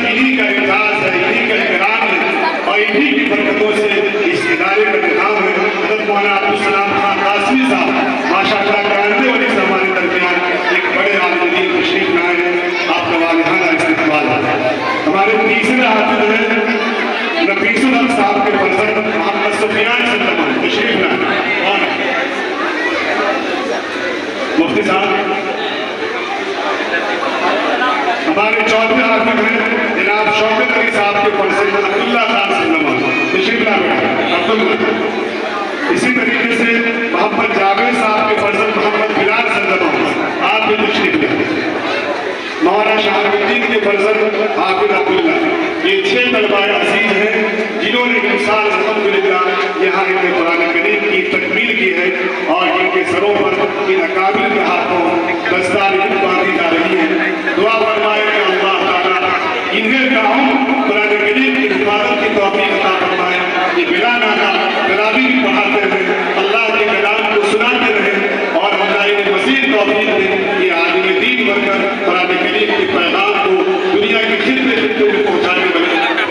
इन्हीं का एजाज है, इन्हीं का इकराम है और इन्हीं की बरकतों से इस इदारे का निजाम है। हज़रत मौलाना अब्दुल सलाम खान कासमी साहब माशाअल्लाह कराने वाले से हमारे दरमियान एक बड़े आलिम दीन तशरीफ लाए हैं। आपका वालिहाना इस्तकबाल है। हमारे तीसरे हाफिज हैं नफीसुल हक साहब के फर्जंद मोहम्मद सुफियान सल्लमान तशरीफ लाए और मुफ्ती साहब। हमारे चौथे हाफिज हैं जनाब शौकत अली साहब के फर्जंद अब्दुल्ला खान सल्लमान तशरीफ लाए अब्दुल्ला। इसी तरीके से मोहम्मद जावेद साहब के फर्जंद मोहम्मद बिलाल सल्लमान आप भी तशरीफ लाए। मौलाना शाहरुद्दीन के फर्जंद हाफिज अब्दुल्ला। ये 6 तलबाए अजीज हैं जिन्होंने इंसान अल्हम्दुलिल्लाह यहाँ इन्हें कुरान करीम की तकमील की है और इनके सरों पर इन अकाबिर के हाथों दस्तार बांधी जा रही है। दुआ फरमाए कि अल्लाह ताला इन्हें कुरान करीम की हिफाजत की तौफीक अता फरमाए। ये बिला नाना कलामी भी पढ़ाते रहे, अल्लाह के कलाम को सुनाते रहे और अल्लाह इन्हें मज़ीद तौफीक दे कि आलिम दीन बनकर कुरान करीम के पैगाम को दुनिया के खित्ते खित्ते में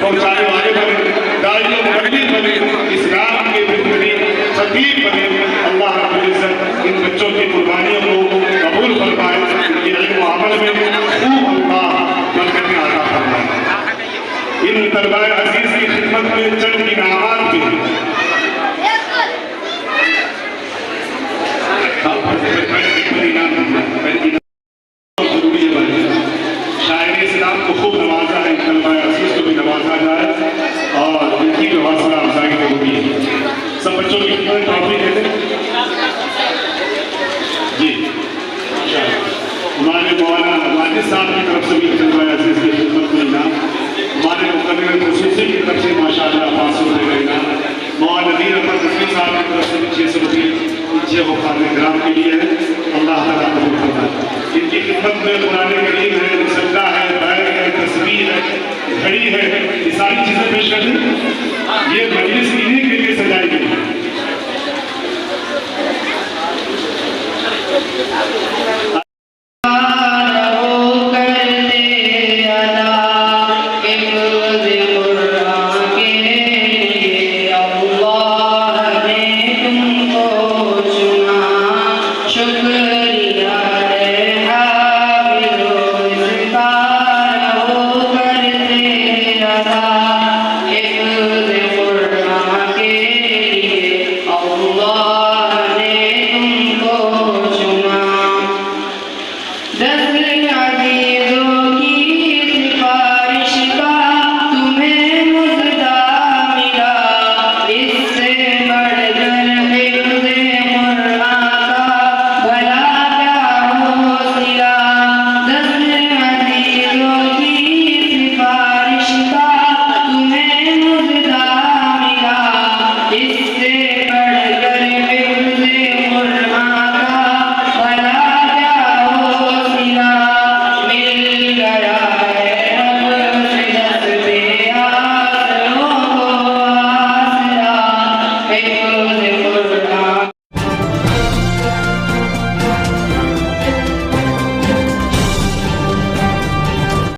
पहुँचाने वाले बने, दाइयों मुबल्लिग बने, इस्लाम के बेहतरीन खतीब बने। अल्लाह रब्बुल इज्जत इन बच्चों की कुर्बानियों को कबूल फरमाए, इनके इल्म व अमल में खूब अल्लाह बरकतें अता फरमाए। इन तलबाए अजीज की खिदमत में चंद इनामात भी शायर इस्लाम को खूब नवाजा है, तलबाए अजीज को भी नवाजा जाए और इनकी भी हौसला अफजाई जरूरी है। सब बच्चों की खिदमत काफी है जी। हमारे मौलाना वाजिद साहब की तरफ से भी तलबाए अजीज की खिदमत को इनाम, हमारे मुकर्रर खुसूसी की तरफ से माशाअल्लाह 500 रुपये का इनाम, मौलाना नज़ीर अहमद नकवी साहब की तरफ से भी 600 रुपये नीचे वफाद ग्राम के लिए है। अल्लाह ताला कबूल फरमाए। इनकी खिदमत में कुरान करीम है, मुसल्ला है, बैग है, तस्वीर है, घड़ी है, ये सारी चीज़ें पेश कर दें। ये मजलिस इन्हीं के लिए सजाई गई है।